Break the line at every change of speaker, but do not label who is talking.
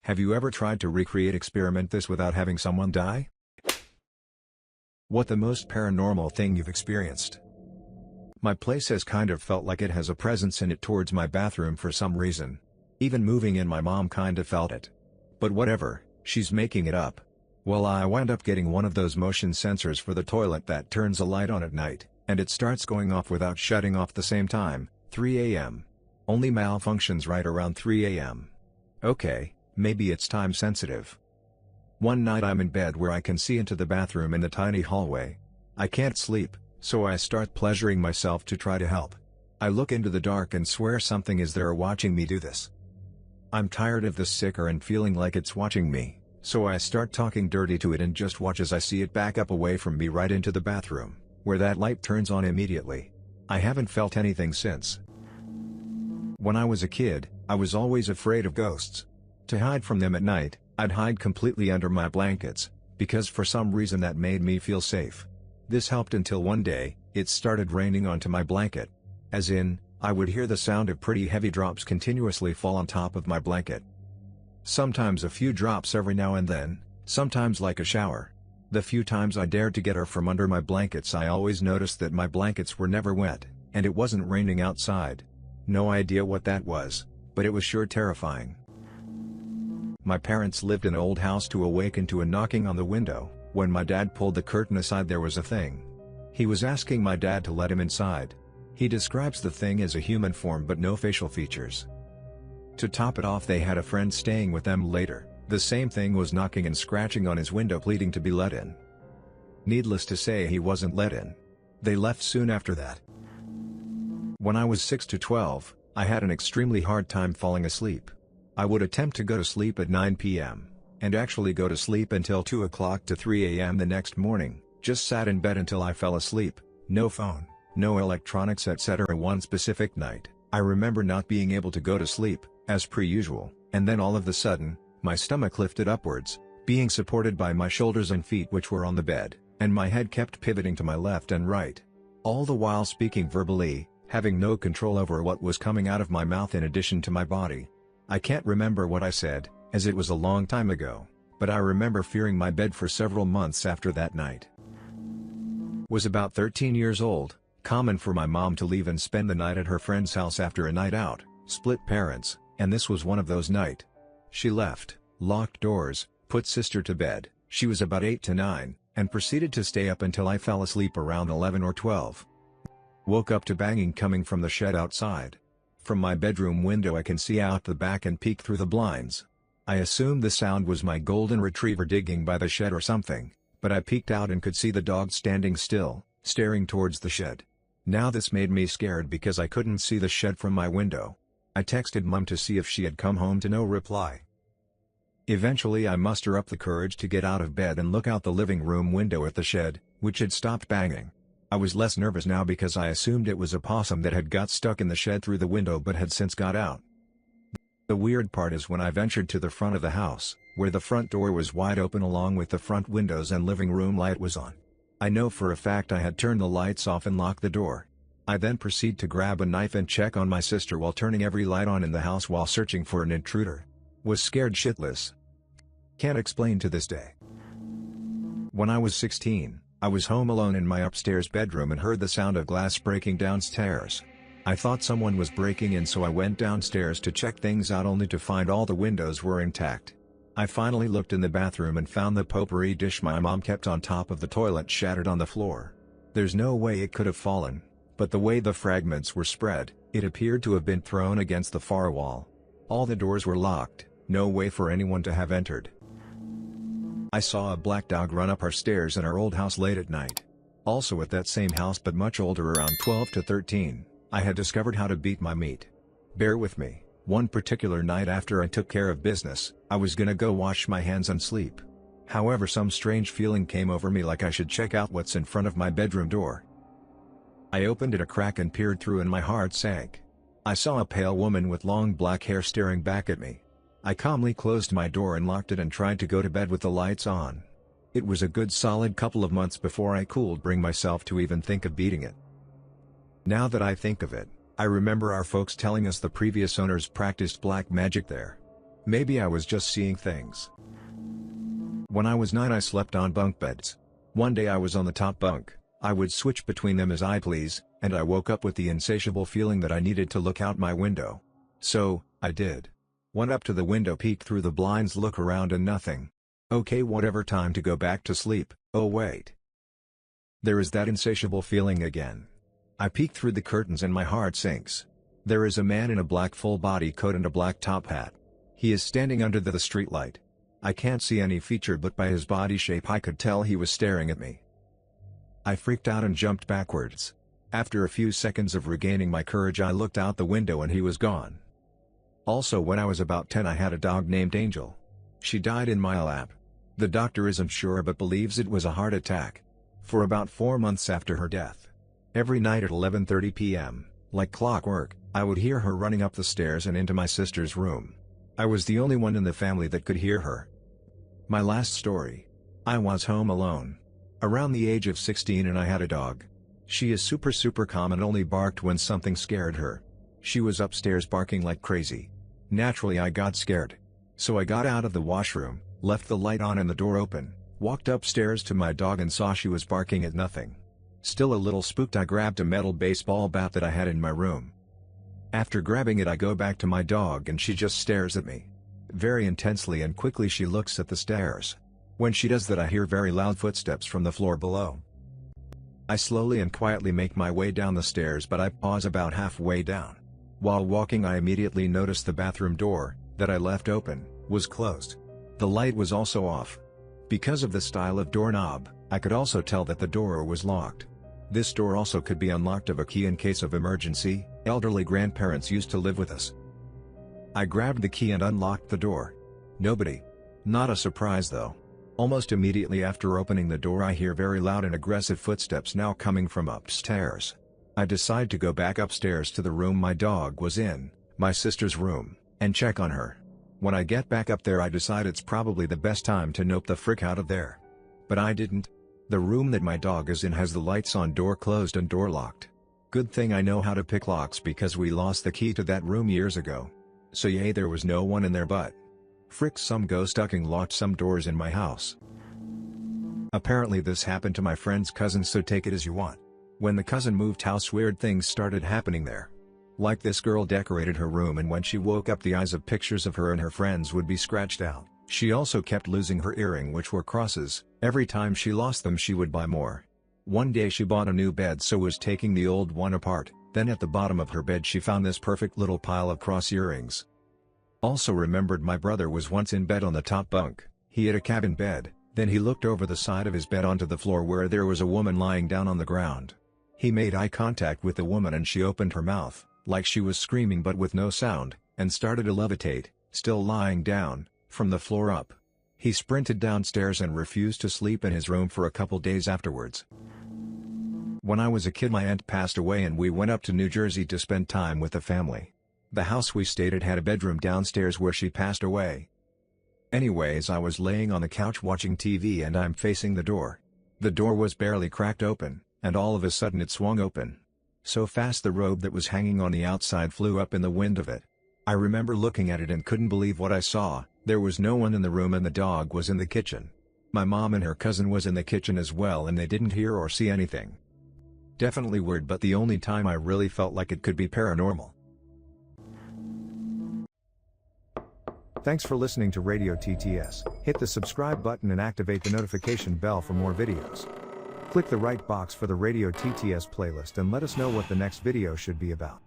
Have you ever tried to experiment this without having someone die? What the most paranormal thing you've experienced? My place has kind of felt like it has a presence in it towards my bathroom for some reason. Even moving in, my mom kind of felt it. But whatever, she's making it up. Well, I wound up getting one of those motion sensors for the toilet that turns a light on at night, and it starts going off without shutting off the same time, 3 a.m. Only malfunctions right around 3 a.m. Okay, maybe it's time sensitive. One night I'm in bed where I can see into the bathroom in the tiny hallway. I can't sleep, so I start pleasuring myself to try to help. I look into the dark and swear something is there watching me do this. I'm tired of this sicker and feeling like it's watching me, so I start talking dirty to it and just watch as I see it back up away from me right into the bathroom, where that light turns on immediately. I haven't felt anything since. When I was a kid, I was always afraid of ghosts. To hide from them at night, I'd hide completely under my blankets, because for some reason that made me feel safe. This helped until one day, it started raining onto my blanket. As in, I would hear the sound of pretty heavy drops continuously fall on top of my blanket. Sometimes a few drops every now and then, sometimes like a shower. The few times I dared to get her from under my blankets, I always noticed that my blankets were never wet, and it wasn't raining outside. No idea what that was, but it was sure terrifying. My parents lived in an old house to awaken to a knocking on the window. When my dad pulled the curtain aside, there was a thing. He was asking my dad to let him inside. He describes the thing as a human form but no facial features. To top it off, they had a friend staying with them later. The same thing was knocking and scratching on his window, pleading to be let in. Needless to say, he wasn't let in. They left soon after that. When I was 6 to 12, I had an extremely hard time falling asleep. I would attempt to go to sleep at 9 p.m., and actually go to sleep until 2 o'clock to 3 a.m. the next morning, just sat in bed until I fell asleep, no phone, no electronics, etc. One specific night, I remember not being able to go to sleep, as per usual, and then all of a sudden, my stomach lifted upwards, being supported by my shoulders and feet which were on the bed, and my head kept pivoting to my left and right. All the while speaking verbally, having no control over what was coming out of my mouth in addition to my body. I can't remember what I said, as it was a long time ago, but I remember fearing my bed for several months after that night. Was about 13 years old, common for my mom to leave and spend the night at her friend's house after a night out, split parents, and this was one of those nights. She left, locked doors, put sister to bed, she was about 8 to 9, and proceeded to stay up until I fell asleep around 11 or 12. Woke up to banging coming from the shed outside. From my bedroom window I can see out the back and peek through the blinds. I assumed the sound was my golden retriever digging by the shed or something, but I peeked out and could see the dog standing still, staring towards the shed. Now this made me scared because I couldn't see the shed from my window. I texted Mom to see if she had come home, to no reply. Eventually I muster up the courage to get out of bed and look out the living room window at the shed, which had stopped banging. I was less nervous now because I assumed it was a possum that had got stuck in the shed through the window but had since got out. The weird part is when I ventured to the front of the house, where the front door was wide open along with the front windows and living room light was on. I know for a fact I had turned the lights off and locked the door. I then proceed to grab a knife and check on my sister while turning every light on in the house while searching for an intruder. Was scared shitless. Can't explain to this day. When I was 16, I was home alone in my upstairs bedroom and heard the sound of glass breaking downstairs. I thought someone was breaking in, so I went downstairs to check things out, only to find all the windows were intact. I finally looked in the bathroom and found the potpourri dish my mom kept on top of the toilet shattered on the floor. There's no way it could have fallen, but the way the fragments were spread, it appeared to have been thrown against the far wall. All the doors were locked, no way for anyone to have entered. I saw a black dog run up our stairs in our old house late at night. Also at that same house but much older, around 12 to 13, I had discovered how to beat my meat. Bear with me, one particular night after I took care of business, I was gonna go wash my hands and sleep. However, some strange feeling came over me like I should check out what's in front of my bedroom door. I opened it a crack and peered through and my heart sank. I saw a pale woman with long black hair staring back at me. I calmly closed my door and locked it and tried to go to bed with the lights on. It was a good solid couple of months before I could bring myself to even think of beating it. Now that I think of it, I remember our folks telling us the previous owners practiced black magic there. Maybe I was just seeing things. When I was 9 I slept on bunk beds. One day I was on the top bunk. I would switch between them as I please, and I woke up with the insatiable feeling that I needed to look out my window. So, I did. Went up to the window, peeked through the blinds, look around and nothing. Okay, whatever, time to go back to sleep. Oh wait. There is that insatiable feeling again. I peek through the curtains and my heart sinks. There is a man in a black full body coat and a black top hat. He is standing under the streetlight. I can't see any feature, but by his body shape I could tell he was staring at me. I freaked out and jumped backwards. After a few seconds of regaining my courage I looked out the window and he was gone. Also, when I was about 10 I had a dog named Angel. She died in my lap. The doctor isn't sure but believes it was a heart attack. For about 4 months after her death, every night at 11:30 p.m., like clockwork, I would hear her running up the stairs and into my sister's room. I was the only one in the family that could hear her. My last story. I was home alone. Around the age of 16 and I had a dog. She is super calm and only barked when something scared her. She was upstairs barking like crazy. Naturally I got scared. So I got out of the washroom, left the light on and the door open, walked upstairs to my dog and saw she was barking at nothing. Still a little spooked I grabbed a metal baseball bat that I had in my room. After grabbing it I go back to my dog and she just stares at me. Very intensely and quickly she looks at the stairs. When she does that I hear very loud footsteps from the floor below. I slowly and quietly make my way down the stairs but I pause about halfway down. While walking I immediately noticed the bathroom door, that I left open, was closed. The light was also off. Because of the style of doorknob, I could also tell that the door was locked. This door also could be unlocked of a key in case of emergency. Elderly grandparents used to live with us. I grabbed the key and unlocked the door. Nobody. Not a surprise though. Almost immediately after opening the door I hear very loud and aggressive footsteps now coming from upstairs. I decide to go back upstairs to the room my dog was in, my sister's room, and check on her. When I get back up there I decide it's probably the best time to nope the frick out of there. But I didn't. The room that my dog is in has the lights on, door closed and door locked. Good thing I know how to pick locks because we lost the key to that room years ago. So yay, there was no one in there, but frick, some ghost ducking locked some doors in my house. Apparently this happened to my friend's cousin, so take it as you want. When the cousin moved house weird things started happening there. Like this girl decorated her room and when she woke up the eyes of pictures of her and her friends would be scratched out. She also kept losing her earring, which were crosses. Every time she lost them she would buy more. One day she bought a new bed, so was taking the old one apart. Then at the bottom of her bed she found this perfect little pile of cross earrings. Also remembered my brother was once in bed on the top bunk. He had a cabin bed, then he looked over the side of his bed onto the floor where there was a woman lying down on the ground. He made eye contact with the woman and she opened her mouth, like she was screaming but with no sound, and started to levitate, still lying down, from the floor up. He sprinted downstairs and refused to sleep in his room for a couple days afterwards. When I was a kid my aunt passed away and we went up to New Jersey to spend time with the family. The house we stayed at had a bedroom downstairs where she passed away. Anyways, I was laying on the couch watching TV and I'm facing the door. The door was barely cracked open, and all of a sudden it swung open. So fast the robe that was hanging on the outside flew up in the wind of it. I remember looking at it and couldn't believe what I saw. There was no one in the room and the dog was in the kitchen. My mom and her cousin was in the kitchen as well and they didn't hear or see anything. Definitely weird, but the only time I really felt like it could be paranormal. Thanks for listening to Radio TTS. Hit the subscribe button and activate the notification bell for more videos. Click the right box for the Radio TTS playlist and let us know what the next video should be about.